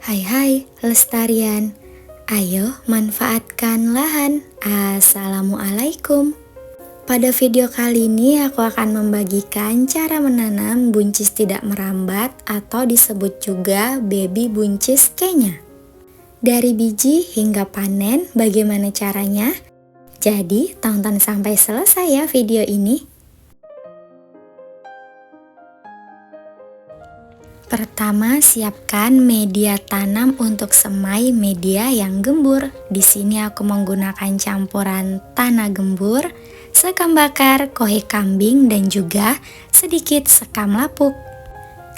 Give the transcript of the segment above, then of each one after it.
Hai hai Lestarian, ayo manfaatkan lahan. Assalamualaikum. Pada video kali ini aku akan membagikan cara menanam buncis tidak merambat atau disebut juga baby buncis Kenya. Dari biji hingga panen, bagaimana caranya? Jadi tonton sampai selesai ya video ini. Pertama, siapkan media tanam untuk semai media yang gembur. Di sini aku menggunakan campuran tanah gembur, sekam bakar, kohe kambing, dan juga sedikit sekam lapuk.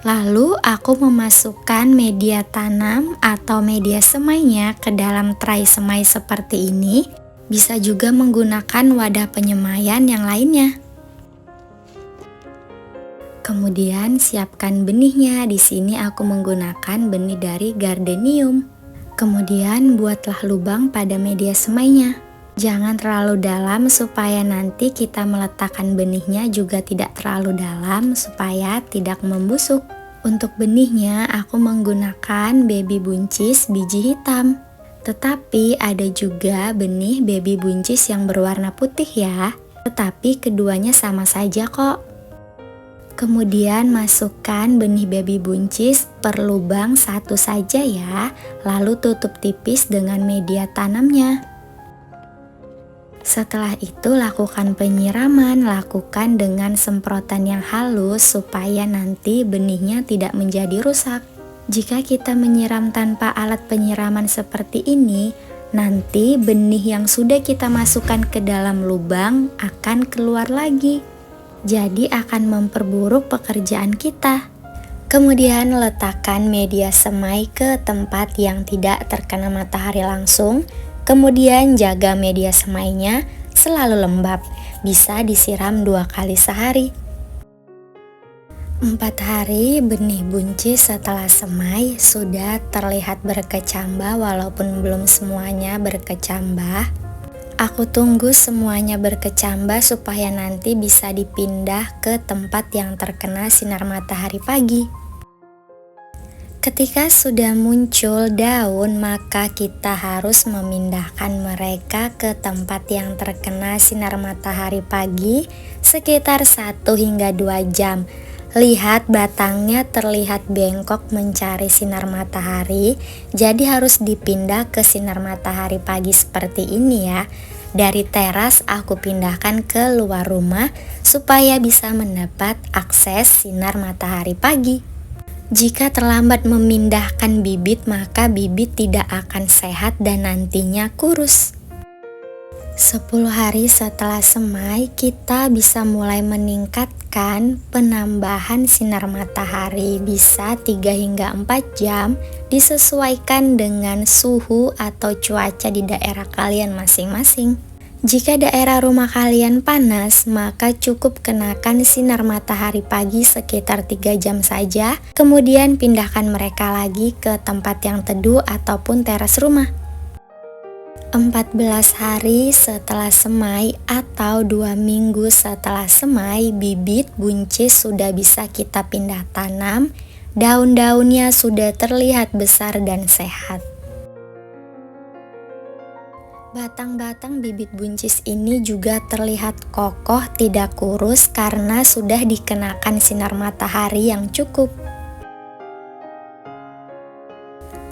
Lalu aku memasukkan media tanam atau media semainya ke dalam tray semai seperti ini. Bisa juga menggunakan wadah penyemaian yang lainnya. Kemudian siapkan benihnya. Di sini aku menggunakan benih dari gardenium. Kemudian buatlah lubang pada media semainya. Jangan terlalu dalam supaya nanti kita meletakkan benihnya juga tidak terlalu dalam supaya tidak membusuk. Untuk benihnya aku menggunakan baby buncis biji hitam. Tetapi ada juga benih baby buncis yang berwarna putih ya. Tetapi keduanya sama saja kok. Kemudian masukkan benih baby buncis per lubang satu saja ya, lalu tutup tipis dengan media tanamnya. Setelah itu lakukan penyiraman, lakukan dengan semprotan yang halus supaya nanti benihnya tidak menjadi rusak. Jika kita menyiram tanpa alat penyiraman seperti ini, nanti benih yang sudah kita masukkan ke dalam lubang akan keluar lagi. Jadi akan memperburuk pekerjaan kita. Kemudian letakkan media semai ke tempat yang tidak terkena matahari langsung. Kemudian jaga media semainya selalu lembab. Bisa disiram 2 kali sehari. 4 hari benih buncis setelah semai sudah terlihat berkecambah walaupun belum semuanya berkecambah. Aku tunggu semuanya berkecambah supaya nanti bisa dipindah ke tempat yang terkena sinar matahari pagi. Ketika sudah muncul daun, maka kita harus memindahkan mereka ke tempat yang terkena sinar matahari pagi sekitar 1 hingga 2 jam. Lihat batangnya terlihat bengkok mencari sinar matahari, jadi harus dipindah ke sinar matahari pagi seperti ini ya. Dari teras aku pindahkan ke luar rumah supaya bisa mendapat akses sinar matahari pagi. Jika terlambat memindahkan bibit, maka bibit tidak akan sehat dan nantinya kurus. 10 hari setelah semai, kita bisa mulai meningkatkan penambahan sinar matahari. Bisa 3 hingga 4 jam, disesuaikan dengan suhu atau cuaca di daerah kalian masing-masing. Jika daerah rumah kalian panas, maka cukup kenakan sinar matahari pagi sekitar 3 jam saja. Kemudian pindahkan mereka lagi ke tempat yang teduh ataupun teras rumah. 14 hari setelah semai atau 2 minggu setelah semai, bibit buncis sudah bisa kita pindah tanam. Daun-daunnya sudah terlihat besar dan sehat. Batang-batang bibit buncis ini juga terlihat kokoh, tidak kurus karena sudah dikenakan sinar matahari yang cukup.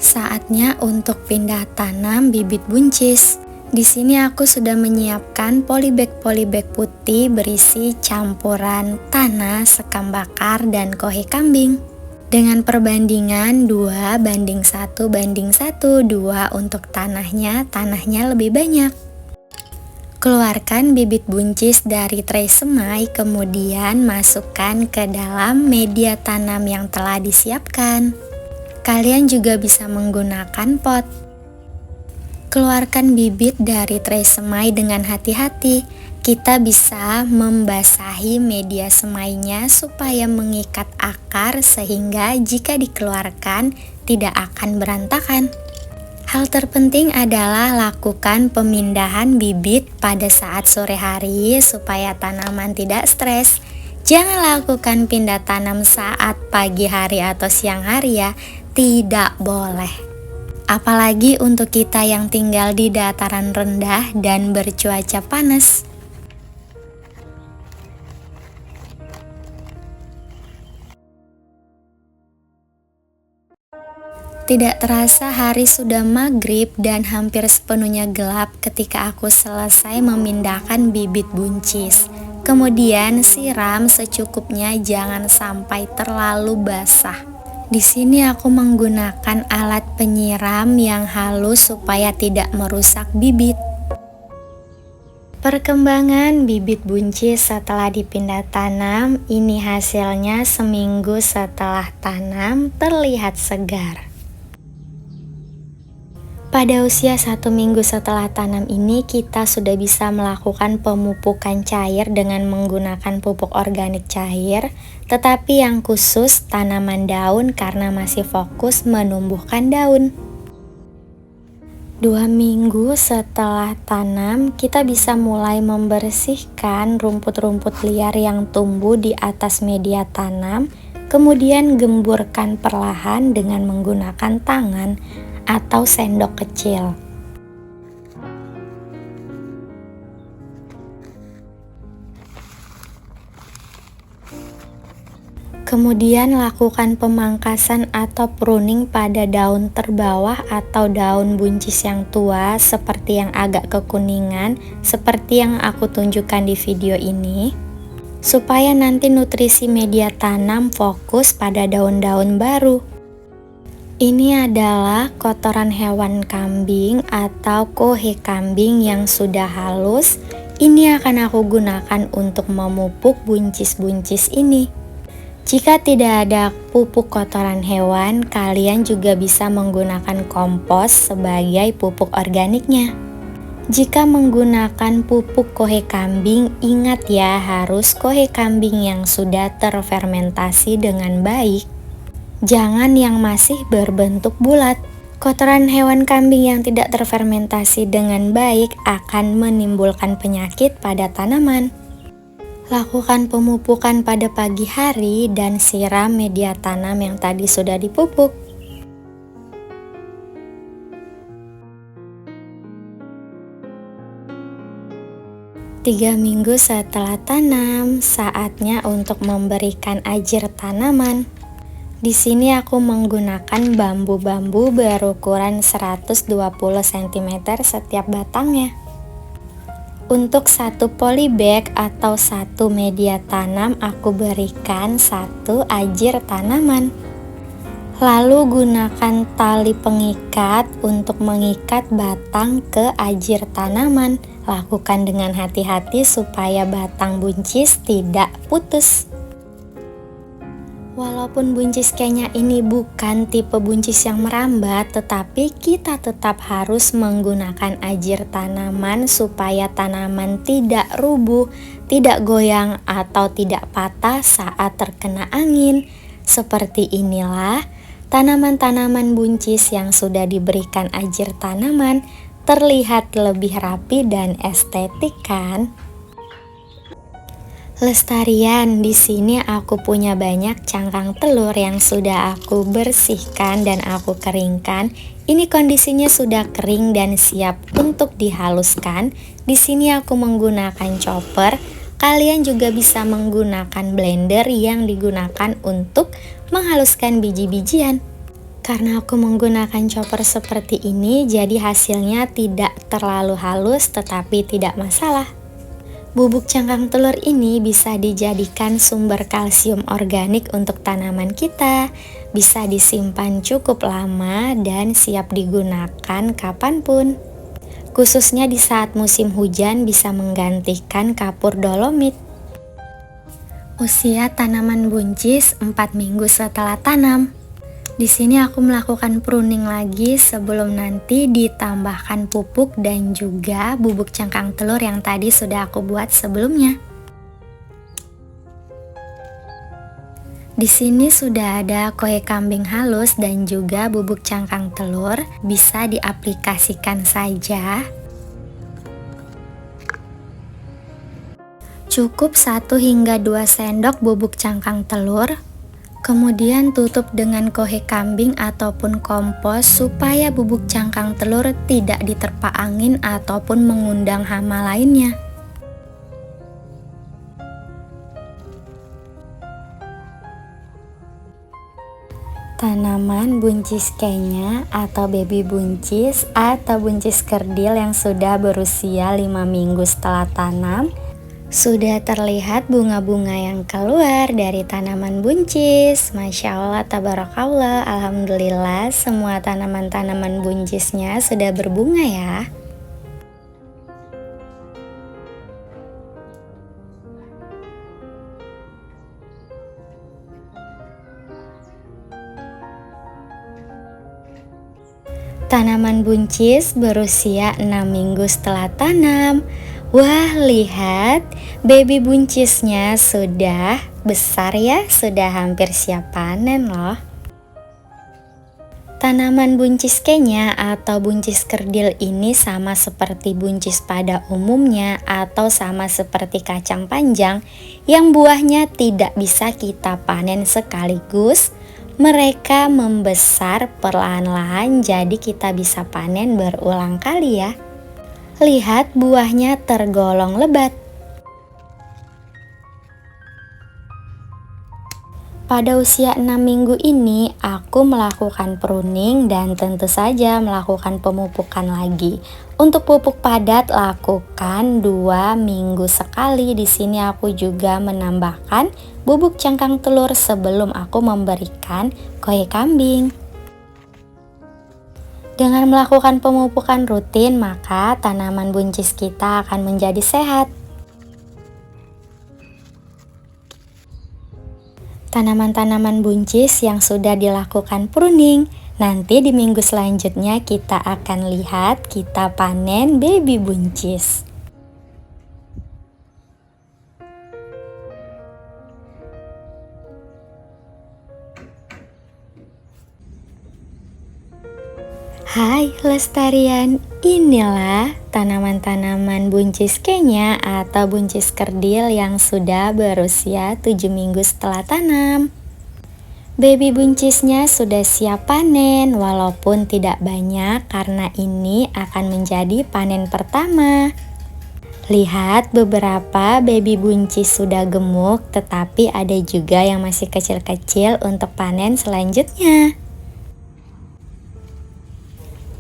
Saatnya untuk pindah tanam bibit buncis. Di sini aku sudah menyiapkan polybag putih berisi campuran tanah, sekam bakar, dan kohe kambing. Dengan perbandingan 2:1:1, 2 untuk tanahnya lebih banyak. Keluarkan bibit buncis dari tray semai, kemudian masukkan ke dalam media tanam yang telah disiapkan. Kalian juga bisa menggunakan pot. Keluarkan bibit dari tray semai dengan hati-hati. Kita bisa membasahi media semainya supaya mengikat akar sehingga jika dikeluarkan tidak akan berantakan. Hal terpenting adalah lakukan pemindahan bibit pada saat sore hari supaya tanaman tidak stres. Jangan lakukan pindah tanam saat pagi hari atau siang hari ya. tidak boleh. Apalagi untuk kita yang tinggal di dataran rendah dan bercuaca panas. Tidak terasa hari sudah maghrib dan hampir sepenuhnya gelap ketika aku selesai memindahkan bibit buncis. Kemudian siram secukupnya, jangan sampai terlalu basah. Di sini aku menggunakan alat penyiram yang halus supaya tidak merusak bibit. Perkembangan bibit buncis setelah dipindah tanam, ini hasilnya seminggu setelah tanam terlihat segar. Pada usia 1 minggu setelah tanam ini, kita sudah bisa melakukan pemupukan cair dengan menggunakan pupuk organik cair, tetapi yang khusus tanaman daun karena masih fokus menumbuhkan daun. 2 minggu setelah tanam, kita bisa mulai membersihkan rumput-rumput liar yang tumbuh di atas media tanam, kemudian gemburkan perlahan dengan menggunakan tangan atau sendok kecil. Kemudian lakukan pemangkasan atau pruning pada daun terbawah atau daun buncis yang tua seperti yang agak kekuningan, seperti yang aku tunjukkan di video ini, supaya nanti nutrisi media tanam fokus pada daun-daun baru. Ini adalah kotoran hewan kambing atau kohe kambing yang sudah halus. Ini akan aku gunakan untuk memupuk buncis-buncis ini. Jika tidak ada pupuk kotoran hewan, kalian juga bisa menggunakan kompos sebagai pupuk organiknya. Jika menggunakan pupuk kohe kambing, ingat ya, harus kohe kambing yang sudah terfermentasi dengan baik. Jangan yang masih berbentuk bulat. Kotoran hewan kambing yang tidak terfermentasi dengan baik akan menimbulkan penyakit pada tanaman. Lakukan pemupukan pada pagi hari dan siram media tanam yang tadi sudah dipupuk. Tiga minggu setelah tanam, saatnya untuk memberikan ajir tanaman. Di sini aku menggunakan bambu-bambu berukuran 120 cm setiap batangnya. Untuk satu polybag atau satu media tanam, aku berikan satu ajir tanaman. Lalu gunakan tali pengikat untuk mengikat batang ke ajir tanaman. Lakukan dengan hati-hati supaya batang buncis tidak putus. Walaupun buncis Kenya ini bukan tipe buncis yang merambat, tetapi kita tetap harus menggunakan ajir tanaman supaya tanaman tidak rubuh, tidak goyang, atau tidak patah saat terkena angin. Seperti inilah tanaman-tanaman buncis yang sudah diberikan ajir tanaman terlihat lebih rapi dan estetik kan? Lestarian, di sini aku punya banyak cangkang telur yang sudah aku bersihkan dan aku keringkan. Ini kondisinya sudah kering dan siap untuk dihaluskan. Di sini aku menggunakan chopper. Kalian juga bisa menggunakan blender yang digunakan untuk menghaluskan biji-bijian. Karena aku menggunakan chopper seperti ini, jadi hasilnya tidak terlalu halus tetapi tidak masalah. Bubuk cangkang telur ini bisa dijadikan sumber kalsium organik untuk tanaman kita, bisa disimpan cukup lama dan siap digunakan kapanpun. Khususnya di saat musim hujan bisa menggantikan kapur dolomit. Usia tanaman buncis 4 minggu setelah tanam. Di sini aku melakukan pruning lagi sebelum nanti ditambahkan pupuk dan juga bubuk cangkang telur yang tadi sudah aku buat sebelumnya. Di sini sudah ada kohe kambing halus dan juga bubuk cangkang telur, bisa diaplikasikan saja. Cukup 1 hingga 2 sendok bubuk cangkang telur. Kemudian tutup dengan kohe kambing ataupun kompos supaya bubuk cangkang telur tidak diterpa angin ataupun mengundang hama lainnya. Tanaman buncis kenya atau baby buncis atau buncis kerdil yang sudah berusia 5 minggu setelah tanam, sudah terlihat bunga-bunga yang keluar dari tanaman buncis. Masya Allah, tabarakallah, alhamdulillah, semua tanaman-tanaman buncisnya sudah berbunga ya. Tanaman buncis berusia 6 minggu setelah tanam. Wah, lihat, baby buncisnya sudah besar ya, sudah hampir siap panen loh. Tanaman buncis kenya atau buncis kerdil ini sama seperti buncis pada umumnya atau sama seperti kacang panjang yang buahnya tidak bisa kita panen sekaligus. Mereka membesar perlahan-lahan, jadi kita bisa panen berulang kali ya. Lihat, buahnya tergolong lebat. Pada usia 6 minggu ini, aku melakukan pruning dan tentu saja melakukan pemupukan lagi. Untuk pupuk padat, lakukan 2 minggu sekali. Di sini aku juga menambahkan bubuk cangkang telur sebelum aku memberikan kohe kambing. Dengan melakukan pemupukan rutin, maka tanaman buncis kita akan menjadi sehat. Tanaman-tanaman buncis yang sudah dilakukan pruning, nanti di minggu selanjutnya kita akan lihat kita panen baby buncis. Hai Lestarian, inilah tanaman-tanaman buncis kenya atau buncis kerdil yang sudah berusia 7 minggu setelah tanam. Baby buncisnya sudah siap panen walaupun tidak banyak karena ini akan menjadi panen pertama. Lihat, beberapa baby buncis sudah gemuk, tetapi ada juga yang masih kecil-kecil untuk panen selanjutnya.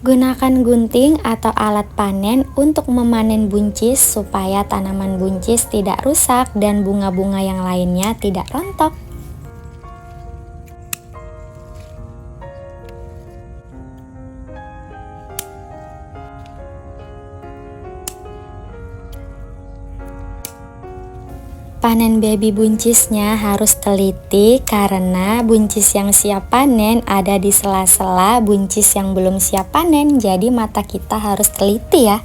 Gunakan gunting atau alat panen untuk memanen buncis supaya tanaman buncis tidak rusak dan bunga-bunga yang lainnya tidak rontok. Panen baby buncisnya harus teliti karena buncis yang siap panen ada di sela-sela buncis yang belum siap panen, jadi mata kita harus teliti ya.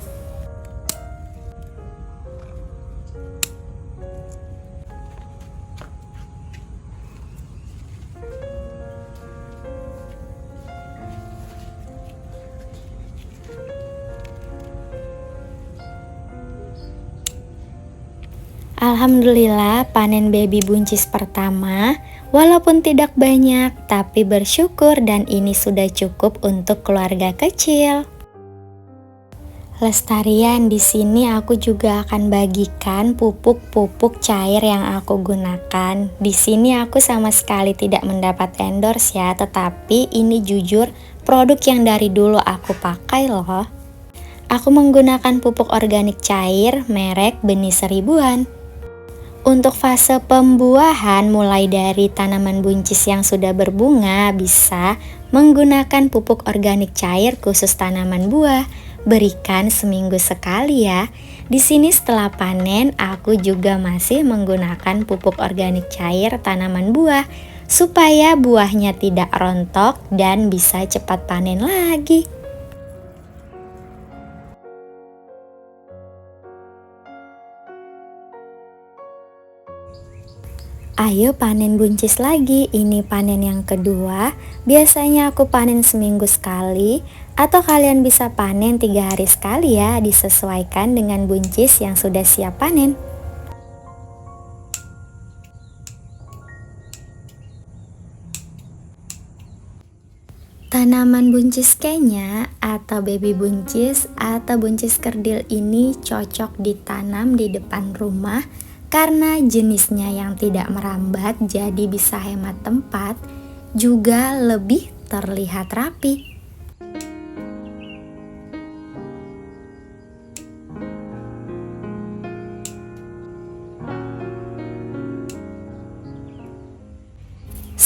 Alhamdulillah, panen baby buncis pertama walaupun tidak banyak tapi bersyukur dan ini sudah cukup untuk keluarga kecil. Lestarian, di sini aku juga akan bagikan pupuk-pupuk cair yang aku gunakan. Di sini aku sama sekali tidak mendapat endorse ya, tetapi ini jujur produk yang dari dulu aku pakai loh. Aku menggunakan pupuk organik cair merek Benih Seribuan. Untuk fase pembuahan mulai dari tanaman buncis yang sudah berbunga bisa menggunakan pupuk organik cair khusus tanaman buah. Berikan seminggu sekali ya. Di sini setelah panen aku juga masih menggunakan pupuk organik cair tanaman buah supaya buahnya tidak rontok dan bisa cepat panen lagi. Ayo panen buncis lagi, ini panen yang kedua. Biasanya aku panen seminggu sekali, atau kalian bisa panen 3 hari sekali ya, disesuaikan dengan buncis yang sudah siap panen. Tanaman buncis Kenya atau baby buncis atau buncis kerdil ini cocok ditanam di depan rumah karena jenisnya yang tidak merambat, jadi bisa hemat tempat, juga lebih terlihat rapi.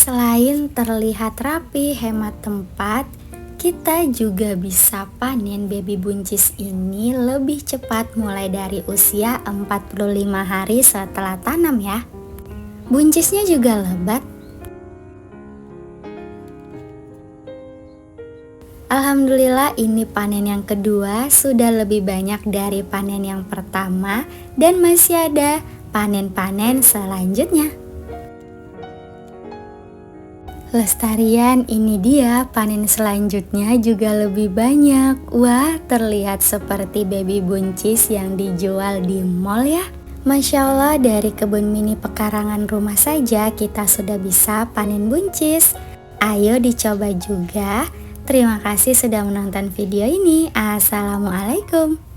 Selain terlihat rapi, hemat tempat, kita juga bisa panen baby buncis ini lebih cepat mulai dari usia 45 hari setelah tanam ya. Buncisnya juga lebat. Alhamdulillah ini panen yang kedua sudah lebih banyak dari panen yang pertama dan masih ada panen-panen selanjutnya. Lestarian, ini dia panen selanjutnya juga lebih banyak. Wah, terlihat seperti baby buncis yang dijual di mall ya. Masya Allah, dari kebun mini pekarangan rumah saja kita sudah bisa panen buncis. Ayo dicoba juga. Terima kasih sudah menonton video ini. Assalamualaikum.